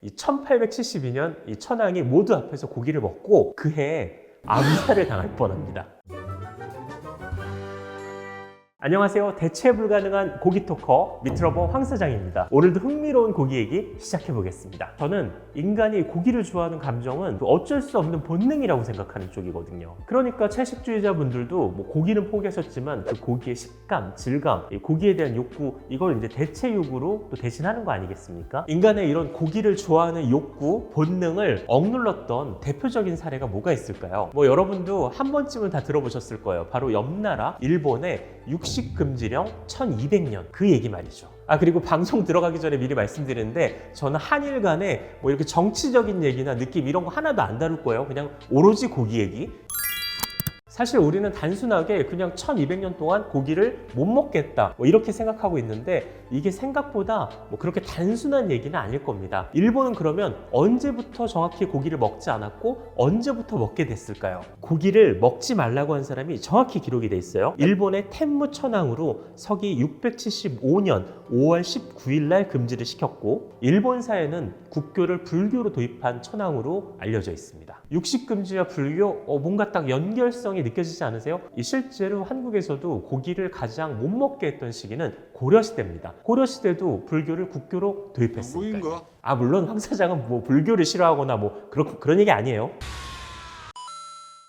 이 1872년 이 천황이 모두 앞에서 고기를 먹고 그해 암살을 당할 뻔합니다. 안녕하세요. 대체 불가능한 고기 토커 미트러버 황 사장입니다. 오늘도 흥미로운 고기 얘기 시작해 보겠습니다. 저는 인간이 고기를 좋아하는 감정은 어쩔 수 없는 본능이라고 생각하는 쪽이거든요. 그러니까 채식주의자분들도 고기는 포기하셨지만 그 고기의 식감, 질감, 이 고기에 대한 욕구, 이걸 이제 대체 욕구로 또 대신하는 거 아니겠습니까? 인간의 이런 고기를 좋아하는 욕구, 본능을 억눌렀던 대표적인 사례가 뭐가 있을까요? 여러분도 한 번쯤은 다 들어보셨을 거예요. 바로 옆나라 일본의 육식 금지령 1200년 그 얘기 말이죠. 그리고 방송 들어가기 전에 미리 말씀드리는데 저는 한일 간에 이렇게 정치적인 얘기나 느낌 이런 거 하나도 안 다룰 거예요. 그냥 오로지 고기 얘기. 사실 우리는 단순하게 그냥 1200년 동안 고기를 못 먹겠다 이렇게 생각하고 있는데 이게 생각보다 그렇게 단순한 얘기는 아닐 겁니다. 일본은 그러면 언제부터 정확히 고기를 먹지 않았고 언제부터 먹게 됐을까요? 고기를 먹지 말라고 한 사람이 정확히 기록이 돼 있어요. 일본의 텐무 천황으로 서기 675년 5월 19일 날 금지를 시켰고 일본사에는 국교를 불교로 도입한 천황으로 알려져 있습니다. 육식금지와 불교 뭔가 딱 연결성이 느껴지지 않으세요? 실제로 한국에서도 고기를 가장 못 먹게 했던 시기는 고려시대입니다. 고려시대도 불교를 국교로 도입했으니까요. 물론 황 사장은 불교를 싫어하거나 그런 얘기 아니에요.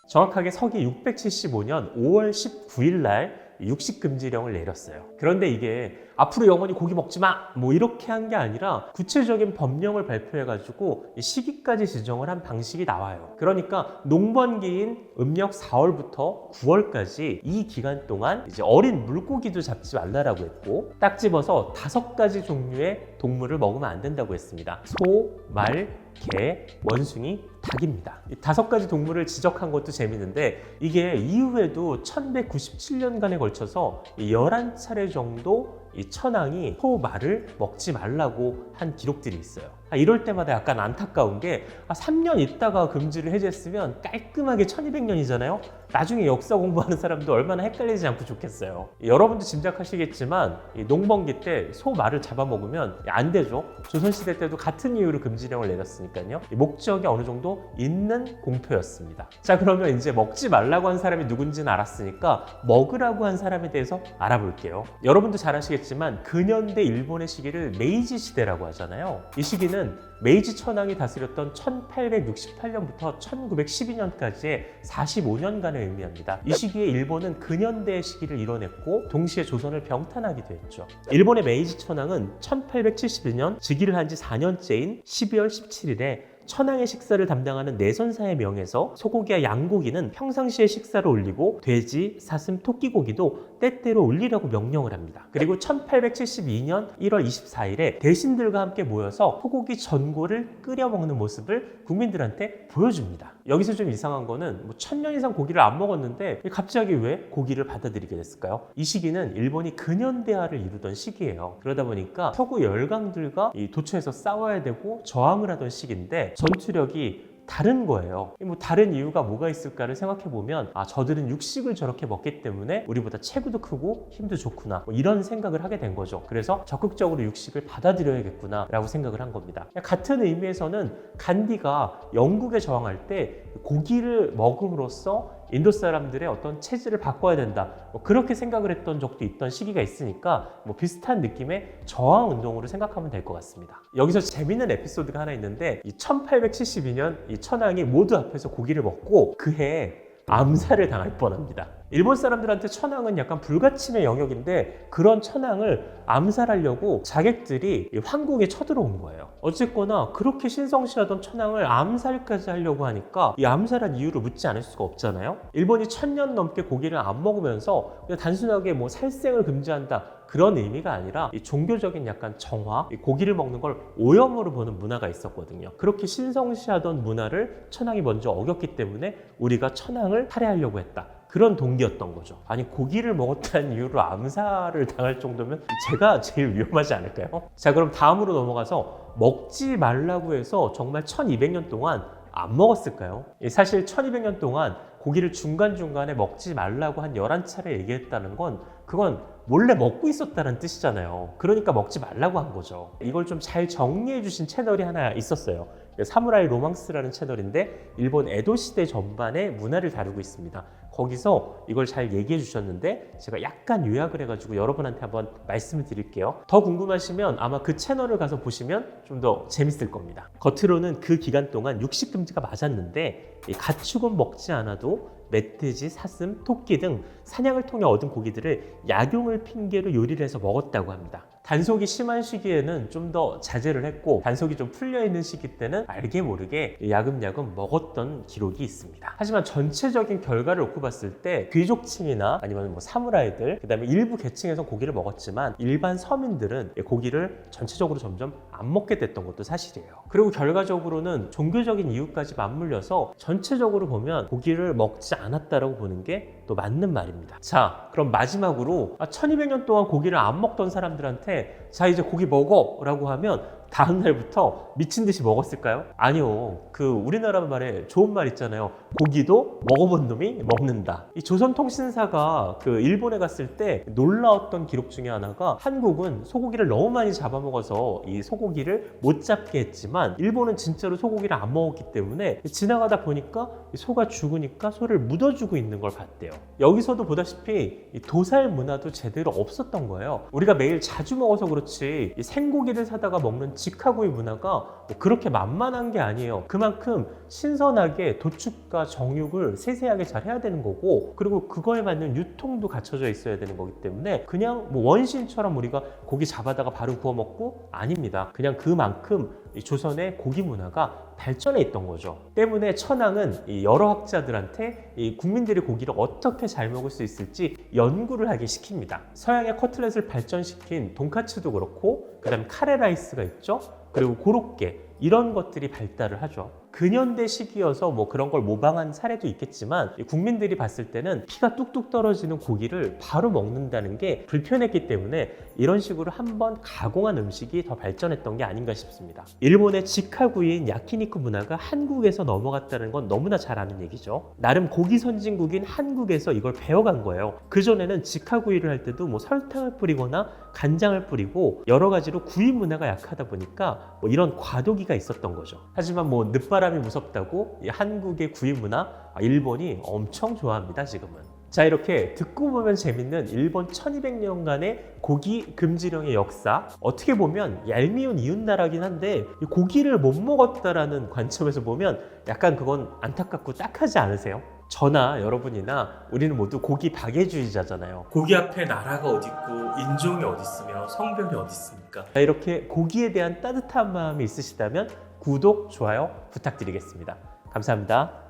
정확하게 서기 675년 5월 19일 날 육식금지령을 내렸어요. 그런데 이게 앞으로 영원히 고기 먹지 마! 이렇게 한 게 아니라 구체적인 법령을 발표해가지고 시기까지 지정을 한 방식이 나와요. 그러니까 농번기인 음력 4월부터 9월까지 이 기간 동안 이제 어린 물고기도 잡지 말라라고 했고 딱 집어서 5가지 종류의 동물을 먹으면 안 된다고 했습니다. 소, 말, 개, 원숭이, 닭입니다. 이 5가지 동물을 지적한 것도 재밌는데 이게 이후에도 1197년간에 걸쳐서 11차례 정도 이 천황이 소, 말을 먹지 말라고 한 기록들이 있어요. 이럴 때마다 약간 안타까운 게 3년 있다가 금지를 해제했으면 깔끔하게 1200년이잖아요. 나중에 역사 공부하는 사람도 얼마나 헷갈리지 않고 좋겠어요. 여러분도 짐작하시겠지만 농번기 때 소, 말을 잡아먹으면 안 되죠. 조선시대 때도 같은 이유로 금지령을 내렸으니까요. 목적이 어느 정도 있는 공표였습니다. 자, 그러면 이제 먹지 말라고 한 사람이 누군지는 알았으니까 먹으라고 한 사람에 대해서 알아볼게요. 여러분도 잘 아시겠지만 근현대 일본의 시기를 메이지 시대라고 하잖아요. 이 시기는 메이지 천황이 다스렸던 1868년부터 1912년까지의 45년간을 의미합니다. 이 시기에 일본은 근현대의 시기를 이뤄냈고 동시에 조선을 병탄하기도 했죠. 일본의 메이지 천황은 1871년 즉위를 한 지 4년째인 12월 17일에 천황의 식사를 담당하는 내선사의 명에서 소고기와 양고기는 평상시에 식사를 올리고 돼지, 사슴, 토끼고기도 때때로 올리라고 명령을 합니다. 그리고 1872년 1월 24일에 대신들과 함께 모여서 소고기 전골을 끓여 먹는 모습을 국민들한테 보여줍니다. 여기서 좀 이상한 거는 1000년 이상 고기를 안 먹었는데 갑자기 왜 고기를 받아들이게 됐을까요? 이 시기는 일본이 근현대화를 이루던 시기예요. 그러다 보니까 서구 열강들과 이 도처에서 싸워야 되고 저항을 하던 시기인데 전투력이 다른 거예요. 다른 이유가 뭐가 있을까를 생각해보면 저들은 육식을 저렇게 먹기 때문에 우리보다 체구도 크고 힘도 좋구나 이런 생각을 하게 된 거죠. 그래서 적극적으로 육식을 받아들여야겠구나 라고 생각을 한 겁니다. 같은 의미에서는 간디가 영국에 저항할 때 고기를 먹음으로써 인도 사람들의 어떤 체질을 바꿔야 된다 그렇게 생각을 했던 적도 있던 시기가 있으니까 비슷한 느낌의 저항 운동으로 생각하면 될 것 같습니다. 여기서 재밌는 에피소드가 하나 있는데 이 1872년 이 천황이 모두 앞에서 고기를 먹고 그해 암살을 당할 뻔합니다. 일본 사람들한테 천황은 약간 불가침의 영역인데 그런 천황을 암살하려고 자객들이 황궁에 쳐들어온 거예요. 어쨌거나 그렇게 신성시하던 천황을 암살까지 하려고 하니까 이 암살한 이유를 묻지 않을 수가 없잖아요. 일본이 1000년 넘게 고기를 안 먹으면서 그냥 단순하게 살생을 금지한다 그런 의미가 아니라 이 종교적인 약간 정화, 이 고기를 먹는 걸 오염으로 보는 문화가 있었거든요. 그렇게 신성시하던 문화를 천황이 먼저 어겼기 때문에 우리가 천황을 살해하려고 했다. 그런 동기였던 거죠. 아니 고기를 먹었다는 이유로 암살을 당할 정도면 제가 제일 위험하지 않을까요? 자, 그럼 다음으로 넘어가서 먹지 말라고 해서 정말 1200년 동안 안 먹었을까요? 사실 1200년 동안 고기를 중간중간에 먹지 말라고 한 11차례 얘기했다는 건 그건 몰래 먹고 있었다는 뜻이잖아요. 그러니까 먹지 말라고 한 거죠. 이걸 좀 잘 정리해 주신 채널이 하나 있었어요. 사무라이 로망스라는 채널인데 일본 에도 시대 전반의 문화를 다루고 있습니다. 거기서 이걸 잘 얘기해 주셨는데 제가 약간 요약을 해가지고 여러분한테 한번 말씀을 드릴게요. 더 궁금하시면 아마 그 채널을 가서 보시면 좀 더 재밌을 겁니다. 겉으로는 그 기간 동안 육식 금지가 맞았는데 이 가축은 먹지 않아도 멧돼지, 사슴, 토끼 등 사냥을 통해 얻은 고기들을 약용을 핑계로 요리를 해서 먹었다고 합니다. 단속이 심한 시기에는 좀 더 자제를 했고 단속이 좀 풀려있는 시기 때는 알게 모르게 야금야금 먹었던 기록이 있습니다. 하지만 전체적인 결과를 놓고 봤을 때 귀족층이나 아니면 뭐 사무라이들 그다음에 일부 계층에서 고기를 먹었지만 일반 서민들은 고기를 전체적으로 점점 안 먹게 됐던 것도 사실이에요. 그리고 결과적으로는 종교적인 이유까지 맞물려서 전체적으로 보면 고기를 먹지 않았다라고 보는 게 또 맞는 말입니다. 자, 그럼 마지막으로 1200년 동안 고기를 안 먹던 사람들한테 자 이제 고기 먹어 라고 하면 다음 날부터 미친 듯이 먹었을까요? 아니요. 우리나라 말에 좋은 말 있잖아요. 고기도 먹어본 놈이 먹는다. 이 조선통신사가 일본에 갔을 때 놀라웠던 기록 중에 하나가 한국은 소고기를 너무 많이 잡아먹어서 이 소고기를 못 잡게 했지만 일본은 진짜로 소고기를 안 먹었기 때문에 지나가다 보니까 소가 죽으니까 소를 묻어주고 있는 걸 봤대요. 여기서도 보다시피 이 도살 문화도 제대로 없었던 거예요. 우리가 매일 자주 먹어서 그렇지 이 생고기를 사다가 먹는 직화구이 문화가 그렇게 만만한 게 아니에요. 그만큼 신선하게 도축과 정육을 세세하게 잘 해야 되는 거고 그리고 그거에 맞는 유통도 갖춰져 있어야 되는 거기 때문에 그냥 뭐 원시인처럼 우리가 고기 잡아다가 바로 구워 먹고 아닙니다. 그냥 그만큼 이 조선의 고기 문화가 발전해 있던 거죠. 때문에 천황은 여러 학자들한테 이 국민들이 고기를 어떻게 잘 먹을 수 있을지 연구를 하게 시킵니다. 서양의 커틀렛을 발전시킨 돈카츠도 그렇고 그다음에 카레라이스가 있죠. 그리고 고로케 이런 것들이 발달을 하죠. 근현대 시기여서 뭐 그런 걸 모방한 사례도 있겠지만 국민들이 봤을 때는 피가 뚝뚝 떨어지는 고기를 바로 먹는다는 게 불편했기 때문에 이런 식으로 한번 가공한 음식이 더 발전했던 게 아닌가 싶습니다. 일본의 직화구이인 야키니쿠 문화가 한국에서 넘어갔다는 건 너무나 잘 아는 얘기죠. 나름 고기 선진국인 한국에서 이걸 배워간 거예요. 그전에는 직화구이를 할 때도 뭐 설탕을 뿌리거나 간장을 뿌리고 여러 가지로 구이 문화가 약하다 보니까 뭐 이런 과도기가 있었던 거죠. 하지만 뭐 늦바람이 무섭다고 이 한국의 구이 문화 일본이 엄청 좋아합니다. 지금은. 자, 이렇게 듣고 보면 재밌는 일본 1200년간의 고기 금지령의 역사, 어떻게 보면 얄미운 이웃나라긴 한데 고기를 못 먹었다라는 관점에서 보면 약간 그건 안타깝고 딱하지 않으세요? 저나 여러분이나 우리는 모두 고기 박애주의자잖아요. 고기 앞에 나라가 어디 있고 인종이 어디 있으며 성별이 어디 있습니까? 자, 이렇게 고기에 대한 따뜻한 마음이 있으시다면 구독, 좋아요 부탁드리겠습니다. 감사합니다.